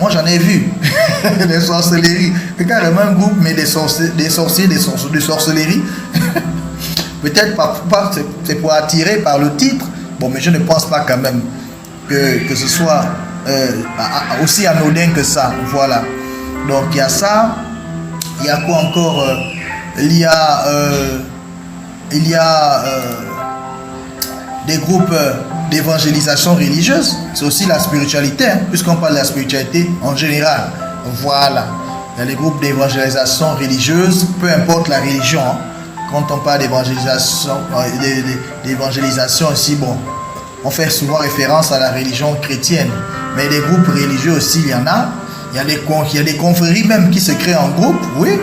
moi j'en ai vu des sorcelleries, carrément un groupe mais des sorciers, de sorcellerie. Peut-être pas, c'est pour attirer par le titre, bon, mais je ne pense pas quand même que ce soit aussi anodin que ça. Voilà. Donc il y a ça. Il y a quoi encore? Il y a des groupes d'évangélisation religieuse. C'est aussi la spiritualité, hein, puisqu'on parle de la spiritualité en général. Voilà. Il y a des groupes d'évangélisation religieuse, peu importe la religion. Hein. Quand on parle d'évangélisation ici, bon, on fait souvent référence à la religion chrétienne. Mais des groupes religieux aussi, il y en a. Il y a des confréries même qui se créent en groupe, oui.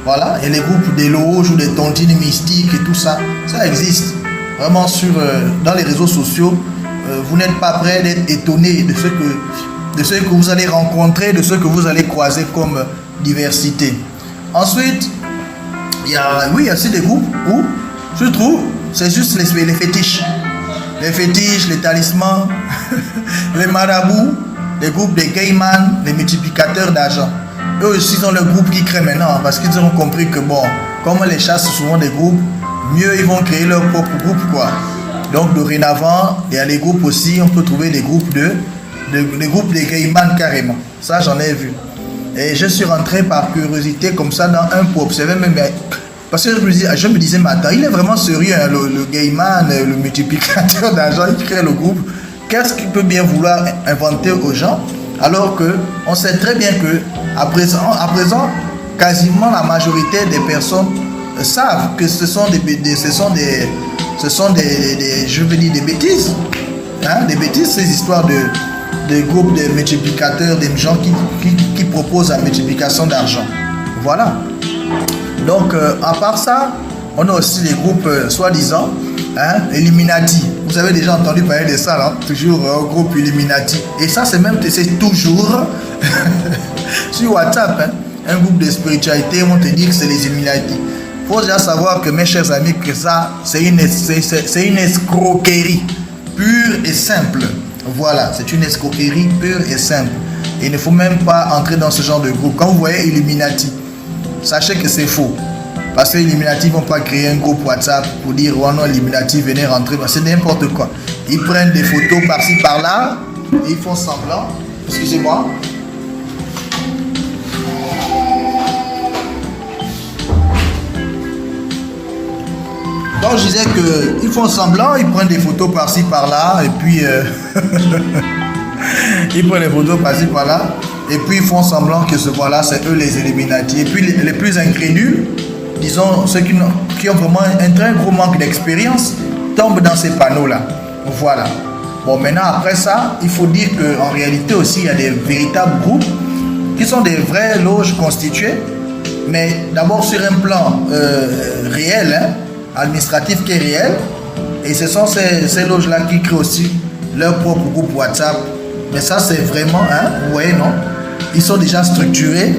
Voilà, il y a les groupes des loges ou des tontines mystiques et tout ça. Ça existe. Vraiment dans les réseaux sociaux, vous n'êtes pas prêt d'être étonné de ce que vous allez rencontrer, de ce que vous allez croiser comme diversité. Ensuite, il y a aussi des groupes où, je trouve, c'est juste les fétiches. Les fétiches, les talismans, les marabouts, les groupes des gayman, les multiplicateurs d'argent. Eux aussi sont le groupe qui crée maintenant, parce qu'ils ont compris que bon, comme on les chasse souvent des groupes, mieux ils vont créer leur propre groupe, quoi. Donc dorénavant, il y a les groupes aussi, on peut trouver des groupes des groupes des gayman carrément. Ça j'en ai vu. Et je suis rentré par curiosité comme ça dans un pour observer même, parce que je me disais, mais attends, il est vraiment sérieux, hein, le gayman, le multiplicateur d'argent, il crée le groupe. Qu'est-ce qu'il peut bien vouloir inventer aux gens, alors qu'on sait très bien que à présent, quasiment la majorité des personnes savent que ce sont des bêtises, hein, des bêtises, ces histoires de groupes de multiplicateurs, des gens qui proposent la multiplication d'argent. Voilà. Donc, à part ça, on a aussi les groupes soi-disant, hein, Illuminati. Vous avez déjà entendu parler de ça, là, toujours groupe Illuminati. Et ça, c'est toujours sur WhatsApp, hein, un groupe de spiritualité, on te dit que c'est les Illuminati. Il faut déjà savoir que, mes chers amis, que ça, c'est une escroquerie pure et simple. Voilà, c'est une escroquerie pure et simple. Et il ne faut même pas entrer dans ce genre de groupe. Quand vous voyez Illuminati, sachez que c'est faux. Parce que les Illuminati ne vont pas créer un groupe WhatsApp pour dire oh non, Illuminati, venez rentrer. C'est n'importe quoi. Ils prennent des photos par-ci par-là et ils font semblant. Excusez-moi. Donc je disais qu'ils font semblant, ils prennent des photos par-ci par-là et puis ils prennent des photos par-ci par-là et puis ils font semblant que ce voilà, c'est eux les Illuminati. Et puis les plus incrédules, disons ceux qui ont vraiment un très gros manque d'expérience, tombent dans ces panneaux-là. Voilà. Bon, maintenant après ça, il faut dire qu'en réalité aussi, il y a des véritables groupes qui sont des vraies loges constituées, mais d'abord sur un plan réel, hein, administratif qui est réel, et ce sont ces loges-là qui créent aussi leur propre groupe WhatsApp. Mais ça, c'est vraiment, hein, vous voyez, non? Ils sont déjà structurés,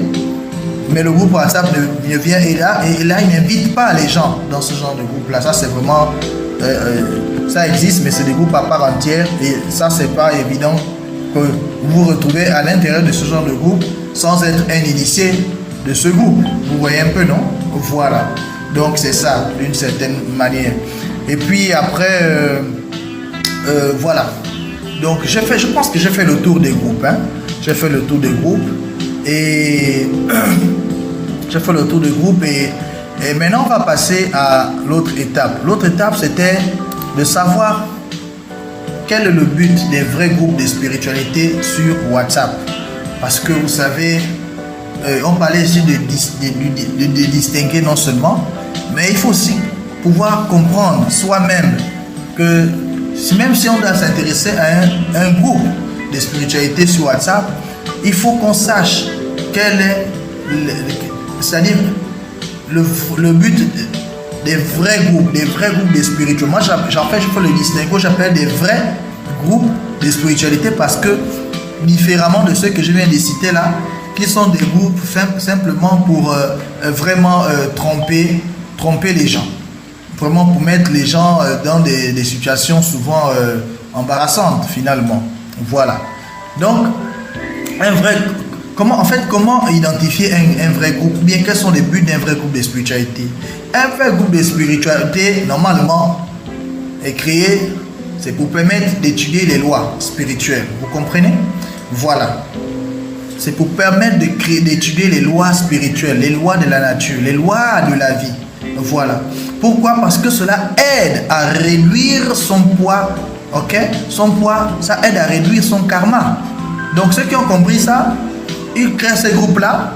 mais le groupe WhatsApp vient et là, il n'invite pas les gens dans ce genre de groupe-là. Ça, c'est vraiment, ça existe, mais c'est des groupes à part entière, et ça, c'est pas évident que vous vous retrouvez à l'intérieur de ce genre de groupe sans être un initié de ce groupe. Vous voyez un peu, non? Voilà. Donc c'est ça, d'une certaine manière. Et puis après, voilà. Donc je pense que j'ai fait le tour des groupes. Hein. J'ai fait le tour des groupes. Et j'ai fait le tour des groupes. Et maintenant, on va passer à l'autre étape. L'autre étape, c'était de savoir quel est le but des vrais groupes de spiritualité sur WhatsApp. Parce que vous savez, on parlait ici de distinguer non seulement, mais il faut aussi pouvoir comprendre soi-même que même si on doit s'intéresser à un groupe de spiritualité sur WhatsApp, il faut qu'on sache quel est c'est-à-dire le but des vrais groupes de spiritualité. Moi, je fais le distinguo, j'appelle des vrais groupes de spiritualité parce que, différemment de ceux que je viens de citer là, qui sont des groupes simplement pour vraiment tromper les gens. Vraiment pour mettre les gens dans des situations souvent embarrassantes finalement. Voilà. Donc, un vrai comment identifier un vrai groupe? Bien, quels sont les buts d'un vrai groupe de spiritualité? Un vrai groupe de spiritualité, normalement, est créé, c'est pour permettre d'étudier les lois spirituelles. Vous comprenez? Voilà. C'est pour permettre d'étudier les lois spirituelles, les lois de la nature, les lois de la vie. Voilà. Pourquoi? Parce que cela aide à réduire son poids. Ok? Son poids, ça aide à réduire son karma. Donc ceux qui ont compris ça, ils créent ces groupes-là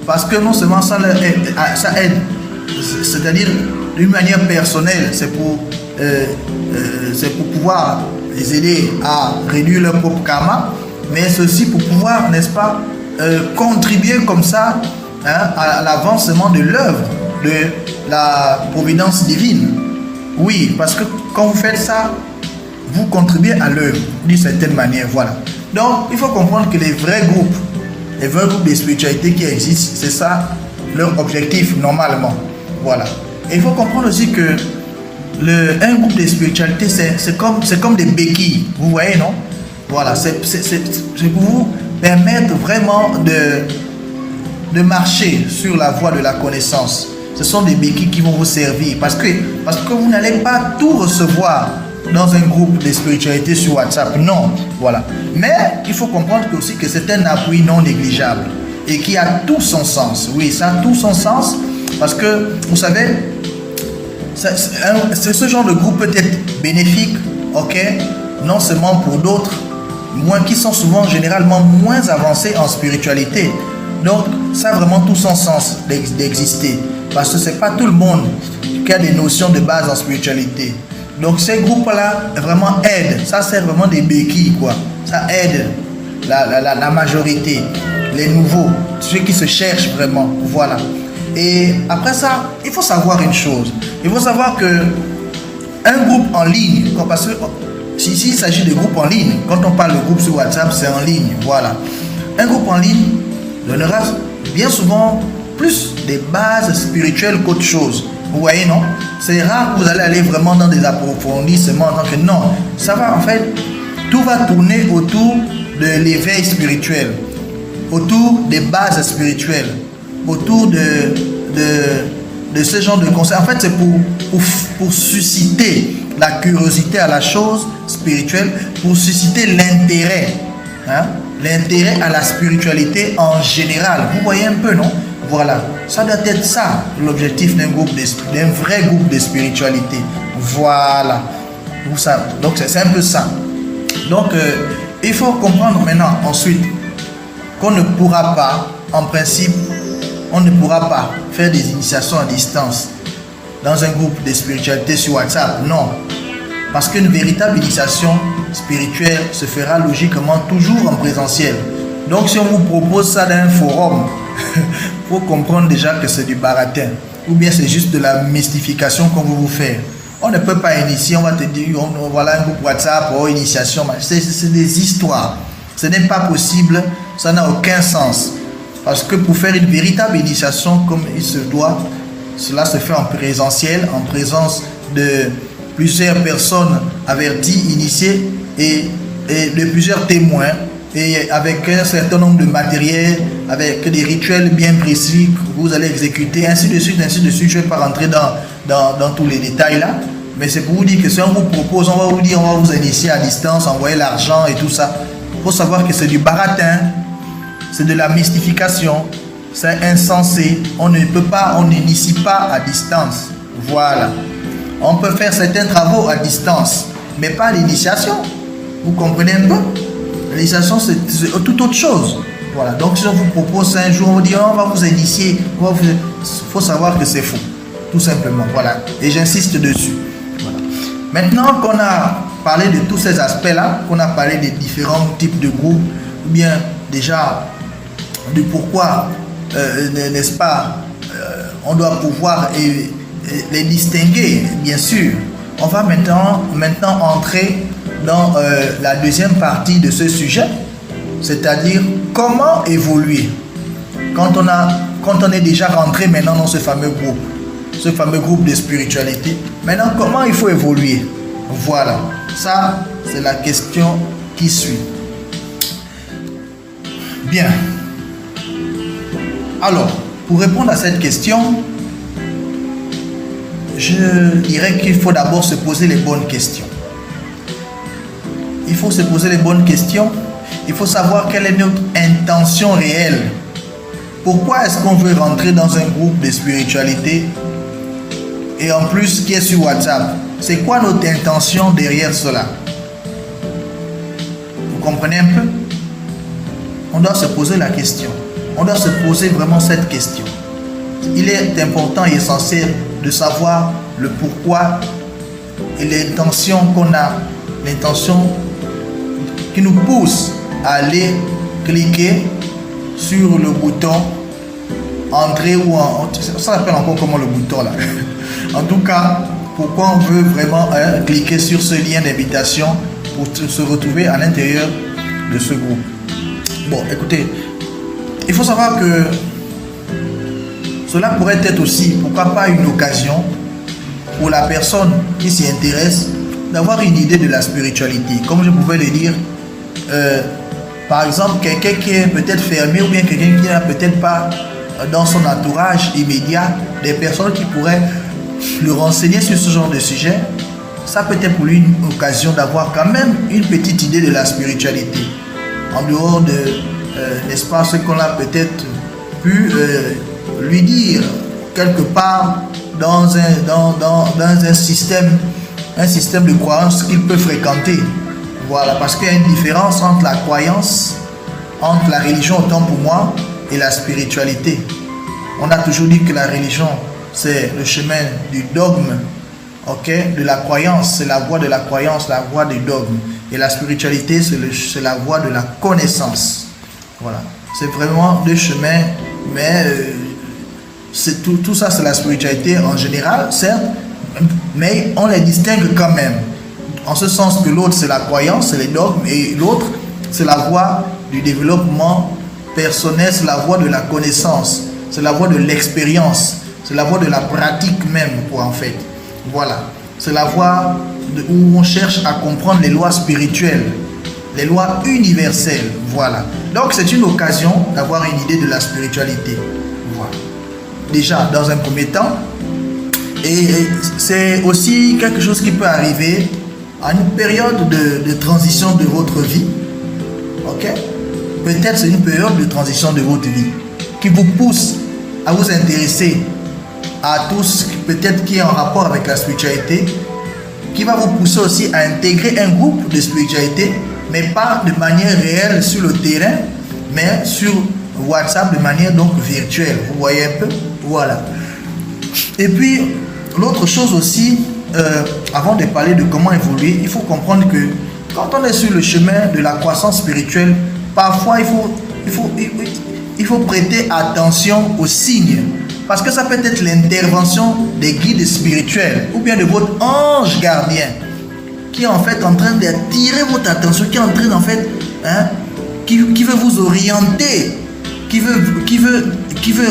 parce que non seulement ça aide, c'est-à-dire d'une manière personnelle, c'est pour pouvoir les aider à réduire leur propre karma, mais c'est aussi pour pouvoir, n'est-ce pas, contribuer comme ça, hein, à l'avancement de l'œuvre de la providence divine. Oui, parce que quand vous faites ça, vous contribuez à l'œuvre d'une certaine manière. Voilà. Donc, il faut comprendre que les vrais groupes de spiritualité qui existent, c'est ça leur objectif normalement. Voilà. Et il faut comprendre aussi que un groupe de spiritualité, c'est comme des béquilles. Vous voyez, non? Voilà. C'est pour vous permettre vraiment de marcher sur la voie de la connaissance. Ce sont des béquilles qui vont vous servir parce que vous n'allez pas tout recevoir dans un groupe de spiritualité sur WhatsApp. Non, voilà. Mais il faut comprendre aussi que c'est un appui non négligeable et qui a tout son sens. Oui, ça a tout son sens parce que, vous savez, ce genre de groupe peut être bénéfique, ok, non seulement pour d'autres, qui sont souvent généralement moins avancés en spiritualité. Donc, ça a vraiment tout son sens d'exister parce que c'est pas tout le monde qui a des notions de base en spiritualité. Donc ces groupes-là vraiment aident, ça c'est vraiment des béquilles quoi, ça aide la majorité, les nouveaux, ceux qui se cherchent vraiment, voilà. Et après ça, il faut savoir une chose, il faut savoir que un groupe en ligne, parce que s'il s'agit de groupes en ligne, quand on parle de groupe sur WhatsApp, c'est en ligne, voilà. Un groupe en ligne donnera bien souvent plus des bases spirituelles qu'autre chose. Vous voyez, non? C'est rare que vous allez aller vraiment dans des approfondissements. Donc, non, ça va en fait, tout va tourner autour de l'éveil spirituel, autour des bases spirituelles, autour de ce genre de conseils. En fait, c'est pour susciter la curiosité à la chose spirituelle, pour susciter l'intérêt, hein? L'intérêt à la spiritualité en général. Vous voyez un peu, non? Voilà, ça doit être ça l'objectif d'un vrai groupe de spiritualité. Voilà. Donc c'est un peu ça. Donc il faut comprendre maintenant ensuite qu'on ne pourra pas, en principe, on ne pourra pas faire des initiations à distance dans un groupe de spiritualité sur WhatsApp. Non. Parce qu'une véritable initiation spirituelle se fera logiquement toujours en présentiel. Donc si on vous propose ça dans un forum, il faut comprendre déjà que c'est du baratin. Ou bien c'est juste de la mystification qu'on veut vous faire. On ne peut pas initier, on va te dire, voilà un groupe WhatsApp, oh initiation, c'est des histoires. Ce n'est pas possible, ça n'a aucun sens. Parce que pour faire une véritable initiation comme il se doit, cela se fait en présentiel, en présence de plusieurs personnes averties, initiées et de plusieurs témoins. Et avec un certain nombre de matériel, avec des rituels bien précis que vous allez exécuter, ainsi de suite, ainsi de suite. Je ne vais pas rentrer dans tous les détails là, mais c'est pour vous dire que si on vous propose, on va vous dire, on va vous initier à distance, envoyer l'argent et tout ça. Il faut savoir que c'est du baratin, c'est de la mystification, c'est insensé. On n'initie pas à distance. Voilà. On peut faire certains travaux à distance, mais pas l'initiation. Vous comprenez un peu? L'initiation, c'est tout autre chose. Voilà. Donc, si on vous propose un jour, on vous dit, on va vous initier, il faut savoir que c'est faux. Tout simplement. Voilà. Et j'insiste dessus. Voilà. Maintenant qu'on a parlé de tous ces aspects-là, qu'on a parlé des différents types de groupes, ou bien déjà de pourquoi, n'est-ce pas, on doit pouvoir les distinguer, bien sûr. On va maintenant entrer dans la deuxième partie de ce sujet, c'est-à-dire comment évoluer quand on est déjà rentré maintenant dans ce fameux groupe de spiritualité. Maintenant, comment il faut évoluer? Voilà, ça c'est la question qui suit. Bien, Alors, pour répondre à cette question, je dirais qu'il faut d'abord se poser les bonnes questions. Il faut se poser les bonnes questions. Il faut savoir quelle est notre intention réelle. Pourquoi est-ce qu'on veut rentrer dans un groupe de spiritualité et en plus qui est sur WhatsApp? C'est quoi notre intention derrière cela? Vous comprenez un peu? On doit se poser la question. On doit se poser vraiment cette question. Il est important et essentiel de savoir le pourquoi et l'intention qu'on a, l'intention qui nous pousse à aller cliquer sur le bouton entrer ou ça s'appelle encore comment le bouton là. En tout cas, pourquoi on veut vraiment cliquer sur ce lien d'invitation pour se retrouver à l'intérieur de ce groupe. Bon, écoutez, il faut savoir que cela pourrait être aussi, pourquoi pas, une occasion pour la personne qui s'y intéresse d'avoir une idée de la spiritualité. Comme je pouvais le dire, par exemple, quelqu'un qui est peut-être fermé ou bien quelqu'un qui n'a peut-être pas dans son entourage immédiat des personnes qui pourraient le renseigner sur ce genre de sujet, ça peut être pour lui une occasion d'avoir quand même une petite idée de la spiritualité. En dehors de, n'est-ce pas, ce qu'on a peut-être pu lui dire quelque part dans un système de croyance qu'il peut fréquenter. Voilà, parce qu'il y a une différence entre la croyance, entre la religion autant pour moi et la spiritualité. On a toujours dit que la religion, c'est le chemin du dogme, ok, de la croyance, c'est la voie de la croyance, la voie du dogme. Et la spiritualité, c'est la voie de la connaissance. Voilà, c'est vraiment deux chemins, mais tout ça, c'est la spiritualité en général, certes, mais on les distingue quand même. En ce sens que l'autre, c'est la croyance, c'est les dogmes, et l'autre, c'est la voie du développement personnel, c'est la voie de la connaissance, c'est la voie de l'expérience, c'est la voie de la pratique même, quoi, en fait. Voilà, c'est la voie où on cherche à comprendre les lois spirituelles, les lois universelles, voilà. Donc, c'est une occasion d'avoir une idée de la spiritualité, voilà. Déjà, dans un premier temps, et c'est aussi quelque chose qui peut arriver à une période de transition de votre vie, ok? Peut-être c'est une période de transition de votre vie qui vous pousse à vous intéresser à tout ce peut-être qui est en rapport avec la spiritualité, qui va vous pousser aussi à intégrer un groupe de spiritualité, mais pas de manière réelle sur le terrain, mais sur WhatsApp de manière donc virtuelle. Vous voyez un peu? Voilà. Et puis, l'autre chose aussi, avant de parler de comment évoluer, il faut comprendre que quand on est sur le chemin de la croissance spirituelle, parfois il faut prêter attention aux signes. Parce que ça peut être l'intervention des guides spirituels ou bien de votre ange gardien qui est en fait en train d'attirer votre attention, qui est en train en fait, qui veut vous orienter, qui veut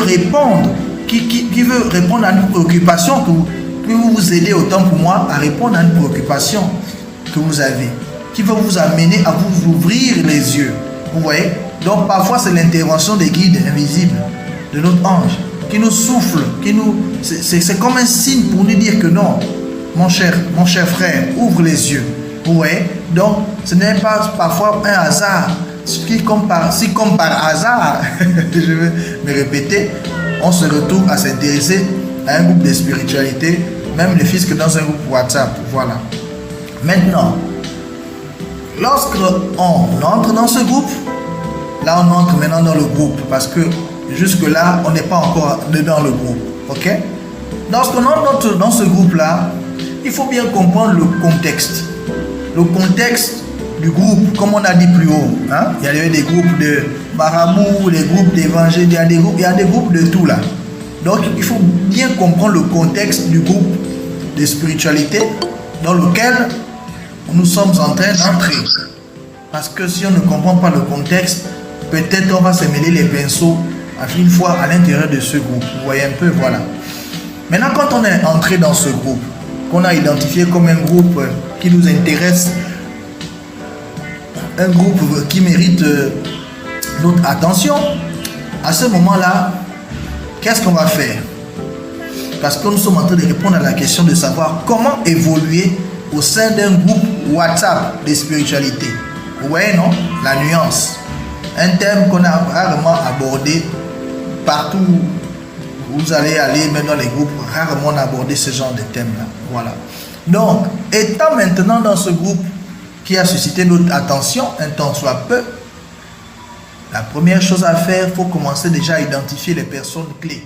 répondre, qui veut répondre à une préoccupation que vous aider autant pour moi à répondre à une préoccupation que vous avez, qui veut vous amener à vous ouvrir les yeux. Vous voyez? Donc parfois c'est l'intervention des guides invisibles de notre ange qui nous souffle, c'est comme un signe pour nous dire que non, mon cher frère, ouvre les yeux. Vous voyez? Donc ce n'est pas parfois un hasard. Si comme par hasard, je vais me répéter, on se retrouve à s'intéresser à un groupe de spiritualité, même ne fût-ce que dans un groupe WhatsApp. Voilà. Maintenant, lorsqu'on entre dans ce groupe, là on entre maintenant dans le groupe, parce que jusque-là, on n'est pas encore dedans le groupe. Ok? Lorsqu'on entre dans ce groupe-là, il faut bien comprendre le contexte. Le contexte du groupe, comme on a dit plus haut. Hein? Il y a des groupes de marabouts, des groupes d'évangile, il y a des groupes de tout là. Donc, il faut bien comprendre le contexte du groupe de spiritualité dans lequel nous sommes en train d'entrer. Parce que si on ne comprend pas le contexte, peut-être on va se mêler les pinceaux une fois à l'intérieur de ce groupe. Vous voyez un peu, voilà. Maintenant, quand on est entré dans ce groupe, qu'on a identifié comme un groupe qui nous intéresse, un groupe qui mérite notre attention, à ce moment-là, qu'est-ce qu'on va faire? Parce que nous sommes en train de répondre à la question de savoir comment évoluer au sein d'un groupe WhatsApp de spiritualité. Vous voyez, non? La nuance. Un thème qu'on a rarement abordé partout où vous allez aller, même dans les groupes, rarement on a abordé ce genre de thème-là. Voilà. Donc, étant maintenant dans ce groupe qui a suscité notre attention, un tant soit peu, la première chose à faire, il faut commencer déjà à identifier les personnes clés.